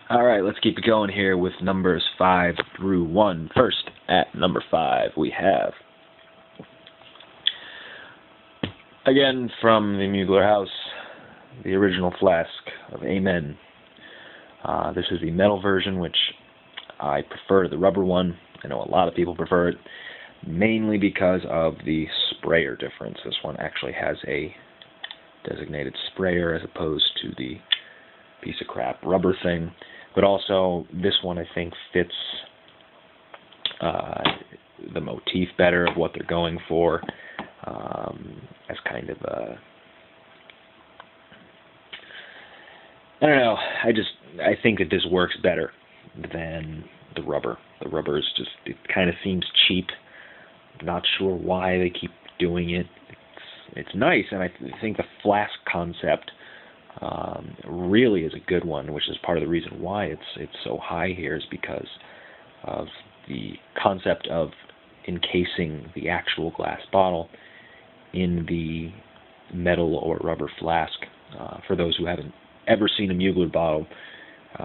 All right, let's keep it going here with numbers 5 through 1. First, at number 5, we have, again from the Mugler House, the original flask of Amen. This is the metal version, which I prefer to the rubber one. I know a lot of people prefer it, mainly because of the sprayer difference. This one actually has a designated sprayer as opposed to the piece of crap rubber thing. But also, this one I think fits the motif better of what they're going for, as kind of a, I don't know, I think that this works better than the rubber. The rubber is just, it kind of seems cheap. I'm not sure why they keep doing it. It's nice, and I think the flask concept really is a good one, which is part of the reason why it's so high here, is because of the concept of encasing the actual glass bottle in the metal or rubber flask. For those who haven't ever seen a Mugler bottle,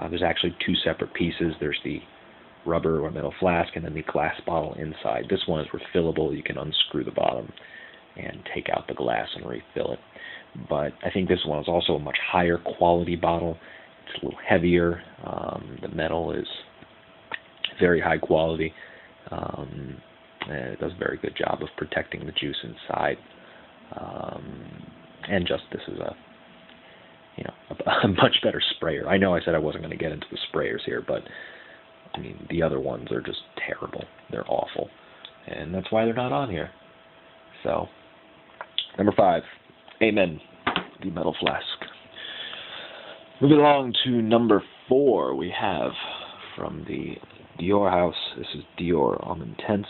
there's actually two separate pieces. There's the rubber or metal flask and then the glass bottle inside. This one is refillable. You can unscrew the bottom and take out the glass and refill it. But I think this one is also a much higher quality bottle. It's a little heavier. The metal is very high quality. And it does a very good job of protecting the juice inside. And just this is a much better sprayer. I know I said I wasn't going to get into the sprayers here, but I mean the other ones are just terrible. They're awful, and that's why they're not on here. So, number 5, Amen, the metal flask. Moving along to number 4, we have from the Dior house. This is Dior Homme Intense.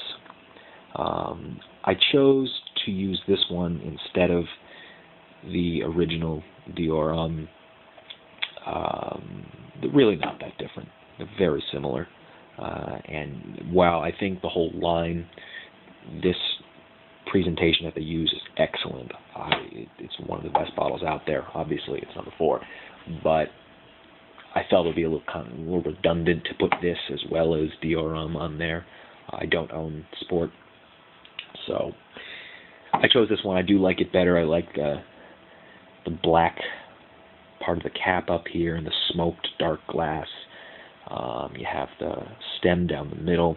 I chose to use this one instead of the original Dior Homme. They're really not that different. They're very similar. And while I think the whole line, this presentation that they use is excellent. It's one of the best bottles out there. Obviously, it's number 4. But I felt it would be a little redundant to put this as well as Dior Homme on there. I don't own Sport. So I chose this one. I do like it better. I like the black part of the cap up here and the smoked dark glass. You have the stem down the middle.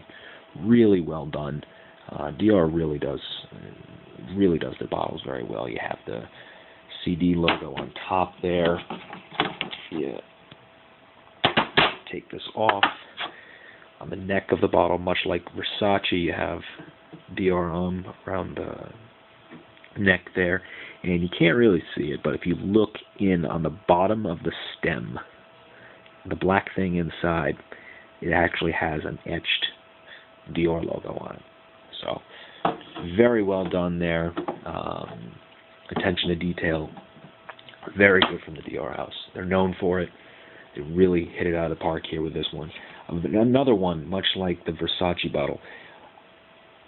Really well done. Dior really does their bottles very well. You have the CD logo on top there. Yeah. Take this off. On the neck of the bottle, much like Versace, you have Dior Homme around the neck there. And you can't really see it, but if you look in on the bottom of the stem, the black thing inside, it actually has an etched Dior logo on it. So, very well done there. Attention to detail, very good from the Dior house. They're known for it. They really hit it out of the park here with this one. Another one, much like the Versace bottle,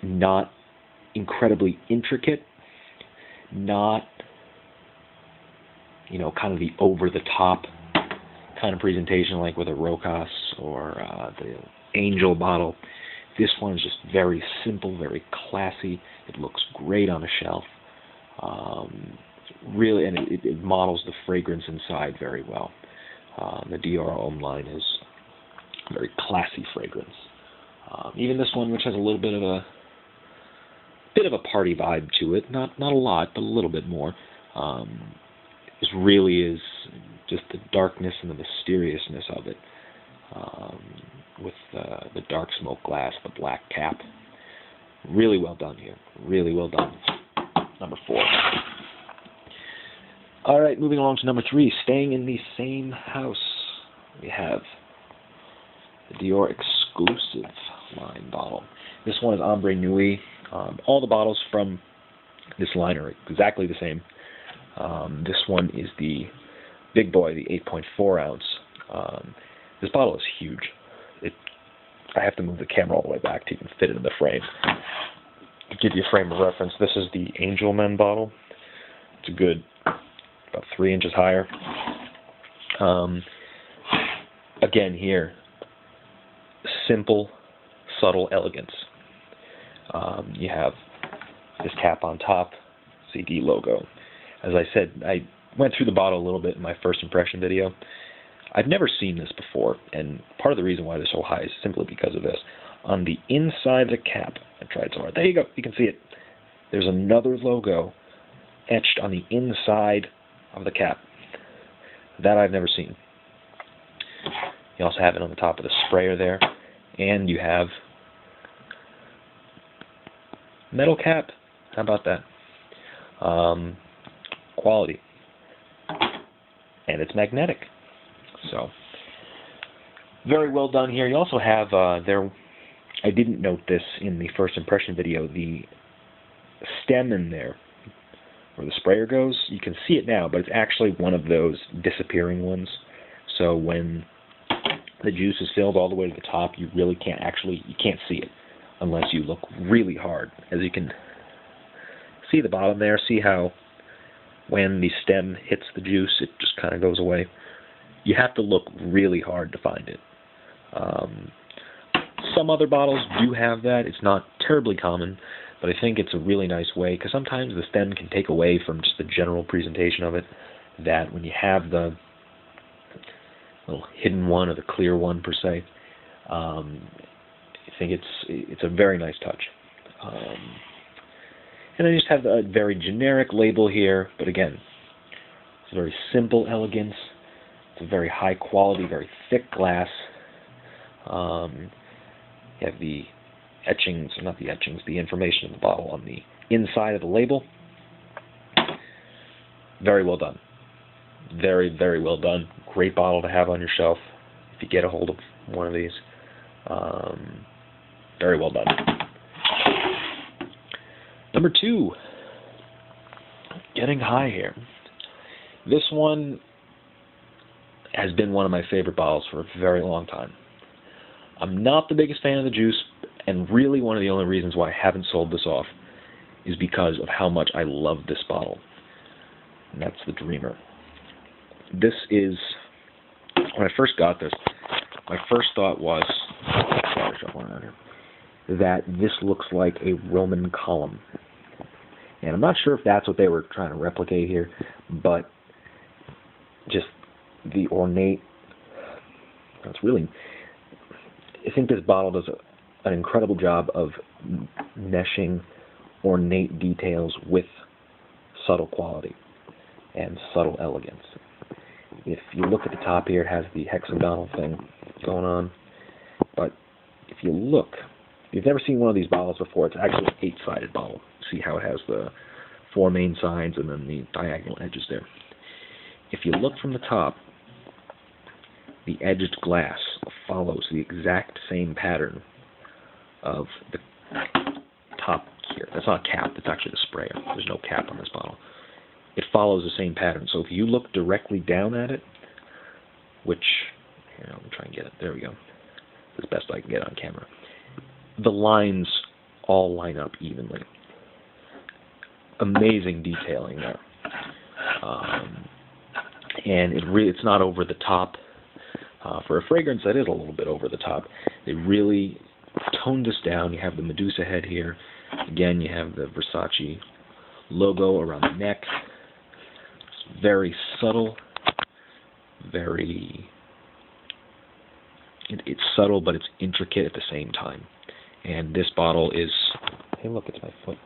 not incredibly intricate, not, kind of the over-the-top kind of presentation like with a Rokas or the Angel bottle. This one is just very simple, very classy. It looks great on a shelf. Really, and it models the fragrance inside very well. The Dior Homme line is a very classy fragrance. Even this one, which has a little bit of a party vibe to it, not a lot, but a little bit more. This really is just the darkness and the mysteriousness of it, with the dark smoke glass, the black cap. Really well done here. Really well done. Number 4. All right, moving along to number 3. Staying in the same house, we have the Dior exclusive line bottle. This one is Ombre Nuit. All the bottles from this line are exactly the same. This one is the big boy, the 8.4 ounce. This bottle is huge. I have to move the camera all the way back to even fit it in the frame. To give you a frame of reference, this is the Angel Men bottle. It's a good about 3 inches higher. again here, simple, subtle elegance. You have this cap on top, CD logo. As I said, I went through the bottle a little bit in my first impression video. I've never seen this before, and part of the reason why they're so high is simply because of this. On the inside of the cap, I tried so hard. There you go, you can see it. There's another logo etched on the inside of the cap. That I've never seen. You also have it on the top of the sprayer there, and you have metal cap. How about that? Quality. And it's magnetic. So, very well done here. You also have there, I didn't note this in the first impression video, the stem in there where the sprayer goes. You can see it now, but it's actually one of those disappearing ones. So when the juice is filled all the way to the top, you really can't you can't see it unless you look really hard. As you can see the bottom there, see how when the stem hits the juice, it just kind of goes away. You have to look really hard to find it. Some other bottles do have that. It's not terribly common, but I think it's a really nice way, because sometimes the stem can take away from just the general presentation of it, that when you have the little hidden one or the clear one per se, I think it's a very nice touch. And I just have a very generic label here, but again, it's a very simple elegance. It's a very high quality, very thick glass. You have the etchings, or not the etchings, the information in the bottle on the inside of the label. Very well done. Very, very well done. Great bottle to have on your shelf if you get a hold of one of these. Very well done. Number 2, getting high here. This one has been one of my favorite bottles for a very long time. I'm not the biggest fan of the juice, and really one of the only reasons why I haven't sold this off is because of how much I love this bottle. And that's the Dreamer. This is, when I first got this, my first thought was that this looks like a Roman column. And I'm not sure if that's what they were trying to replicate here, but just the ornate, it's really, I think this bottle does an incredible job of meshing ornate details with subtle quality and subtle elegance. If you look at the top here, it has the hexagonal thing going on, but if you look, if you've never seen one of these bottles before, it's actually an 8-sided bottle. See how it has the 4 main sides and then the diagonal edges there. If you look from the top, the edged glass follows the exact same pattern of the top here. That's not a cap, it's actually the sprayer. There's no cap on this bottle. It follows the same pattern. So if you look directly down at it, which, here, I'm trying to get it. There we go. As best I can get on camera. The lines all line up evenly. Amazing detailing there. And it's not over the top. For a fragrance that is a little bit over the top, they really toned this down. You have the Medusa head here. Again, you have the Versace logo around the neck. It's very subtle. It's subtle, but it's intricate at the same time. And this bottle is, hey look, it's my foot.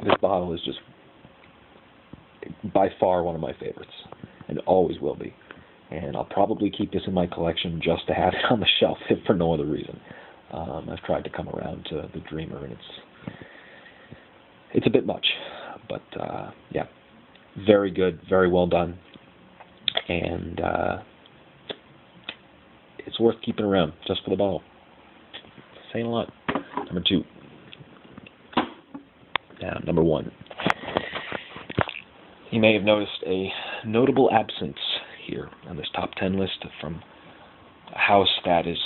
This bottle is just by far one of my favorites, and always will be. And I'll probably keep this in my collection just to have it on the shelf, if for no other reason. I've tried to come around to the Dreamer, and it's a bit much, but yeah, very good, very well done, and it's worth keeping around just for the bottle. Saying a lot. Number 2. Now, number 1. You may have noticed a notable absence here on this top 10 list from a house that is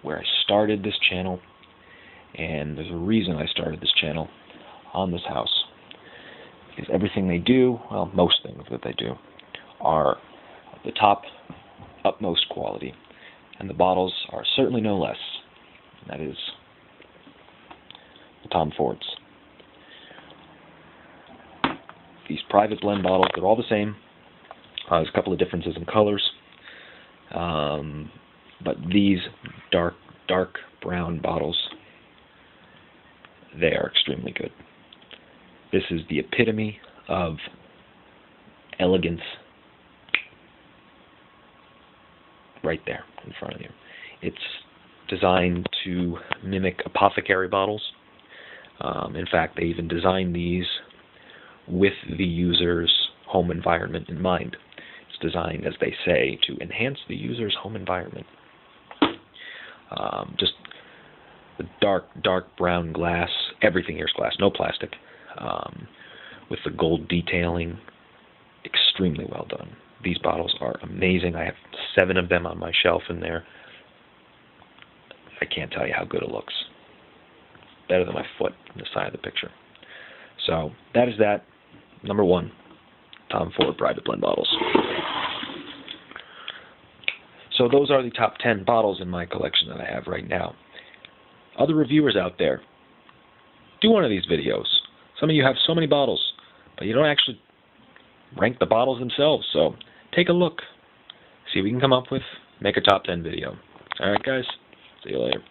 where I started this channel, and there's a reason I started this channel on this house, because everything they do, well, most things that they do, are of the top, utmost quality. And the bottles are certainly no less. And that is the Tom Fords. These private blend bottles, they're all the same. There's a couple of differences in colors. But these dark brown bottles, they are extremely good. This is the epitome of elegance right there in front of you. It's designed to mimic apothecary bottles. In fact, they even designed these with the user's home environment in mind. It's designed, as they say, to enhance the user's home environment. Just the dark brown glass. Everything here is glass, no plastic. With the gold detailing, extremely well done. These bottles are amazing. I have 7 of them on my shelf in there. I can't tell you how good it looks. Better than my foot on the side of the picture. So that is that. Number 1, Tom Ford private blend bottles. So those are the top 10 bottles in my collection that I have right now. Other reviewers out there, do one of these videos. Some of you have so many bottles, but you don't actually rank the bottles themselves. So take a look. See what we can come up with. Make a top 10 video. Alright guys, see you later.